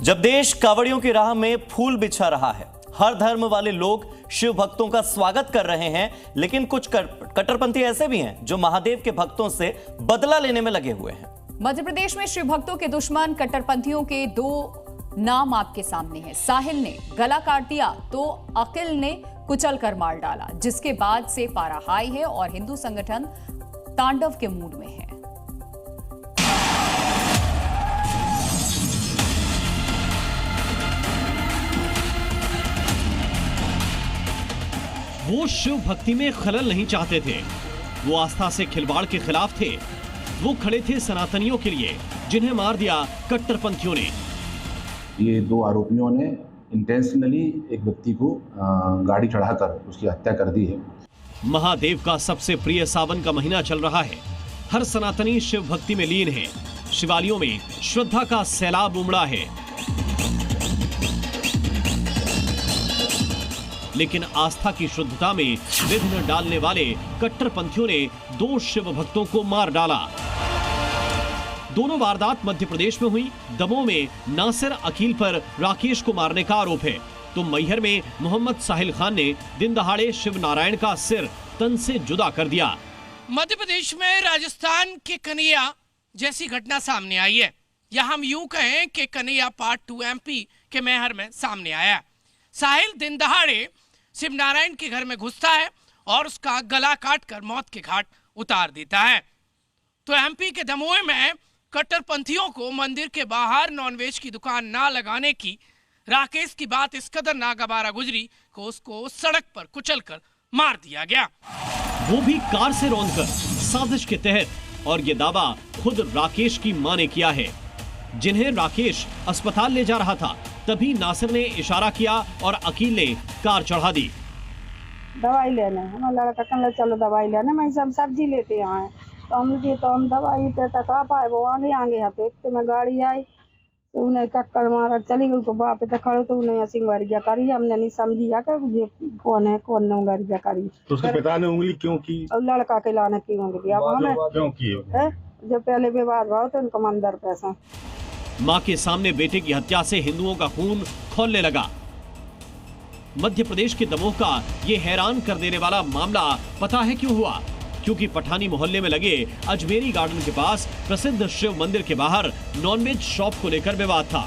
जब देश कांवड़ियों की राह में फूल बिछा रहा है, हर धर्म वाले लोग शिव भक्तों का स्वागत कर रहे हैं, लेकिन कुछ कट्टरपंथी ऐसे भी हैं जो महादेव के भक्तों से बदला लेने में लगे हुए हैं। मध्य प्रदेश में शिव भक्तों के दुश्मन कट्टरपंथियों के दो नाम आपके सामने हैं। साहिल ने गला काट दिया तो अकिल ने कुचल कर मार डाला, जिसके बाद से पारा हाई है और हिंदू संगठन तांडव के मूड में है। वो शिव भक्ति में खलल नहीं चाहते थे, वो आस्था से खिलवाड़ के खिलाफ थे। वो खड़े थे सनातनियों के लिए, जिन्हें मार दिया कट्टरपंथियों ने। ये दो आरोपियों ने इंटेंशनली एक व्यक्ति को गाड़ी चढ़ाकर उसकी हत्या कर दी है। महादेव का सबसे प्रिय सावन का महीना चल रहा है। हर सनातनी शिव भक्ति में लीन है। शिवालयों में श्रद्धा का सैलाब उमड़ा है, लेकिन आस्था की शुद्धता में विघ्न डालने वाले कट्टरपंथियों ने दो शिव भक्तों को मार डाला। दोनों वारदात मध्य प्रदेश में हुई। दमोह में नासिर अकील पर राकेश को मारने का आरोप है, तो मैहर में मोहम्मद साहिल खान ने दिन दहाड़े शिव नारायण का सिर तन से जुदा कर दिया। मध्य प्रदेश में राजस्थान के कन्हैया जैसी घटना सामने आई है, या हम यूं कहें कि कन्हैया पार्ट 2 एमपी के मैहर में सामने आया। साहिल दिन दहाड़े शिव नारायण के घर में घुसता है और उसका गला काटकर मौत के घाट उतार देता है। तो एमपी के दमोह में कट्टरपंथियों को मंदिर के बाहर नॉनवेज की दुकान ना लगाने की राकेश की बात इस कदर नागवारा गुजरी को उसको सड़क पर कुचलकर मार दिया गया, वो भी कार से रौंदकर साजिश के तहत। और ये दावा खुद राकेश की मां ने किया है। जिन्हें राकेश अस्पताल ले जा रहा था, तभी नासिर ने इशारा किया और अकील ने कार चढ़ा दी। दवाई लेने हमारा लड़का कहने चलो दवाई लेने, मैं सब सब्जी लेते आए तो हम दवाई पे तक आ पाए। वो आगे यहाँ पे मैं गाड़ी आई तो उन्हें चक्कर मारा चली गई। तो बाप पे खड़े तो उन्हें सिंगारिया करी, हमने नहीं समझी कि कौन है कौन ने उंगारिया करी। तो उसके पिता ने उंगली क्यों की? और लड़का के लाने की उंगली अब हमें क्यों की? जब पहले विवाद हुआ तो उनको मंदिर पैसा। मां के सामने बेटे की हत्या से हिंदुओं का खून खौलने लगा। मध्य प्रदेश के दमोह का ये हैरान कर देने वाला मामला पता है क्यों हुआ? क्योंकि पठानी मोहल्ले में लगे अजमेरी गार्डन के पास प्रसिद्ध शिव मंदिर के बाहर नॉनवेज शॉप को लेकर विवाद था।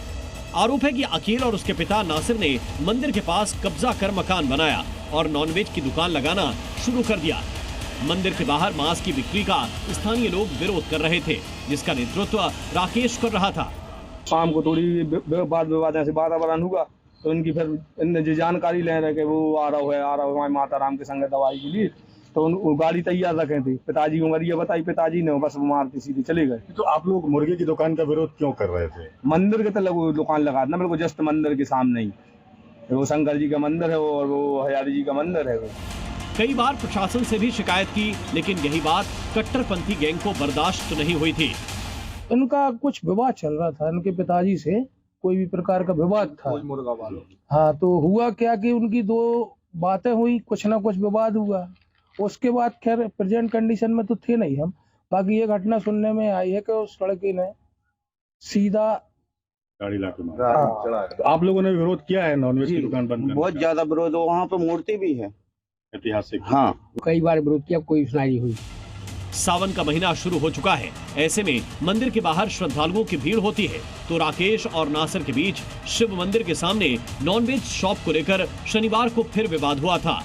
आरोप है कि अकील और उसके पिता नासिर ने मंदिर के पास कब्जा कर मकान बनाया और नॉनवेज की दुकान लगाना शुरू कर दिया। मंदिर के बाहर मांस की बिक्री का स्थानीय लोग विरोध कर रहे थे, जिसका नेतृत्व राकेश कर रहा था। शाम को थोड़ी विवाद ऐसे वातावरण हुआ तो इनकी फिर इनने जो जानकारी ले रहे कि वो आ रहा है माता राम के संग दवाई के लिए, तो गाड़ी तैयार रखे थे। पिताजी को मरिया बताई, पिताजी ने बस मारती सीधे चले गए। तो आप लोग मुर्गे की दुकान का विरोध क्यों कर रहे थे? मंदिर के तो दुकान लगा ना, मेरे को जस्ट मंदिर के सामने ही वो शंकर जी का मंदिर है और वो हजारी जी का मंदिर है। कई बार प्रशासन से भी शिकायत की, लेकिन यही बात कट्टरपंथी गैंग को बर्दाश्त नहीं हुई थी। इनका कुछ विवाद चल रहा था, इनके पिताजी से कोई भी प्रकार का विवाद था। हाँ, तो हुआ क्या कि उनकी दो बातें हुई, कुछ ना कुछ विवाद हुआ। उसके बाद खैर प्रेजेंट कंडीशन में तो थे नहीं हम। बाकी ये घटना सुनने में आई है कि उस लड़के ने सीधा गाड़ी लाके मारा। तो आप लोगों ने विरोध किया है नॉनवेज की दुकान बंद करने का? बहुत ज्यादा विरोध। वहाँ पे मूर्ति भी है ऐतिहासिक। हाँ, कई बार विरोध किया, कोई सुनाई नहीं हुई। सावन का महीना शुरू हो चुका है। ऐसे में मंदिर के बाहर श्रद्धालुओं की भीड़ होती है, तो राकेश और नासिर के बीच शिव मंदिर के सामने नॉनवेज शॉप को लेकर शनिवार को फिर विवाद हुआ था।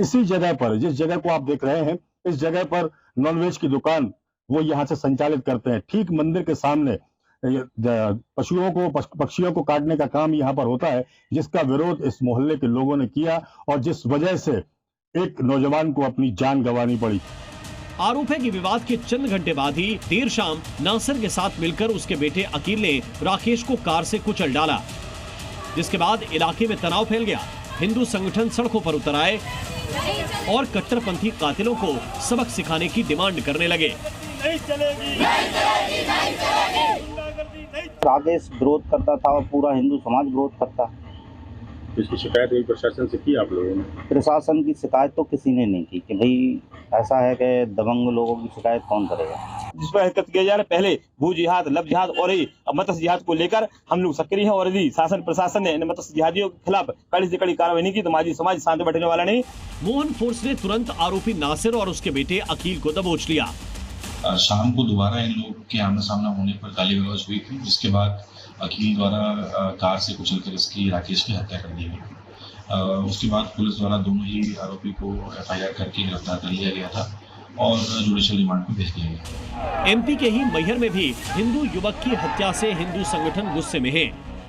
इसी जगह पर, जिस जगह को आप देख रहे हैं, इस जगह पर नॉनवेज की दुकान वो यहाँ से संचालित करते हैं। ठीक मंदिर के सामने पक्षियों को काटने का काम यहाँ पर होता है, जिसका विरोध इस मोहल्ले के लोगों ने किया और जिस वजह से एक नौजवान को अपनी जान गंवानी पड़ी। आरोप है कि विवाद के चंद घंटे बाद ही देर शाम नासिर के साथ मिलकर उसके बेटे अकील ने राकेश को कार से कुचल डाला, जिसके बाद इलाके में तनाव फैल गया। हिंदू संगठन सड़कों पर उतर आए और कट्टरपंथी कातिलों को सबक सिखाने की डिमांड करने लगे। नहीं चलेगी, नहीं चलेगी, नहीं चलेगी। राकेश विरोध करता था और पूरा हिंदू समाज विरोध करता। इसकी शिकायत हुई प्रशासन से की आप लोगों ने? प्रशासन की शिकायत तो किसी ने नहीं की कि भाई ऐसा है कि दबंग लोगों की शिकायत कौन करेगा। जिस पर हरकत किया जा रहा है। पहले भू जिहाद, लव जिहाद और मत्स्य जिहाद को लेकर हम लोग सक्रिय हैं और यदि शासन प्रशासन ने इन मत्स्य जिहादियों के खिलाफ कड़ी से कड़ी कार्रवाई नहीं की तो माजी समाज शांत बैठने वाला नहीं। मोहन फोर्स ने तुरंत आरोपी नासिर और उसके बेटे अकील को दबोच लिया। शाम को दोबारा इन लोग के आमने सामने होने पर गाली गलौज हुई थी, जिसके बाद अकील द्वारा कार से कुचलकर इसकी राकेश की हत्या कर दी गई। उसके बाद पुलिस द्वारा दोनों ही आरोपी को FIR करके गिरफ्तार कर लिया गया था और जुडिशियल रिमांड पर भेज दिया गया। MP के ही मैहर में भी हिंदू युवक की हत्या से हिंदू संगठन गुस्से में है,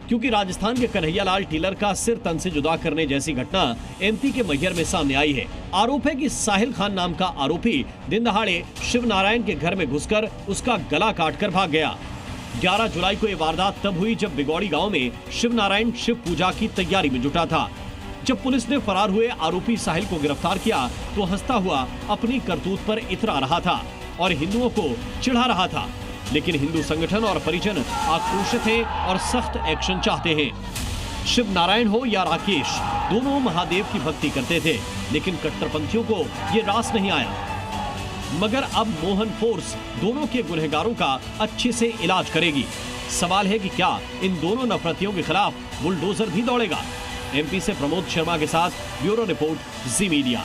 क्योंकि राजस्थान के कन्हैयालाल टीलर का सिर तन से जुदा करने जैसी घटना MP के मैहर में सामने आई है। आरोप है कि साहिल खान नाम का आरोपी दिन दहाड़े शिव नारायण के घर में घुसकर उसका गला काटकर भाग गया। 11 जुलाई को ये वारदात तब हुई जब बिगौड़ी गांव में शिव नारायण शिव पूजा की तैयारी में जुटा था। जब पुलिस ने फरार हुए आरोपी साहिल को गिरफ्तार किया तो हंसता हुआ अपनी करतूत पर इतरा रहा था और हिंदुओं को चिढ़ा रहा था। लेकिन हिंदू संगठन और परिजन आक्रोशित हैं और सख्त एक्शन चाहते हैं। शिव नारायण हो या राकेश, दोनों महादेव की भक्ति करते थे, लेकिन कट्टरपंथियों को ये रास नहीं आया। मगर अब मोहन फोर्स दोनों के गुनहगारों का अच्छे से इलाज करेगी। सवाल है कि क्या इन दोनों नफरतियों के खिलाफ बुलडोजर भी दौड़ेगा। MP से प्रमोद शर्मा के साथ ब्यूरो रिपोर्ट, जी मीडिया।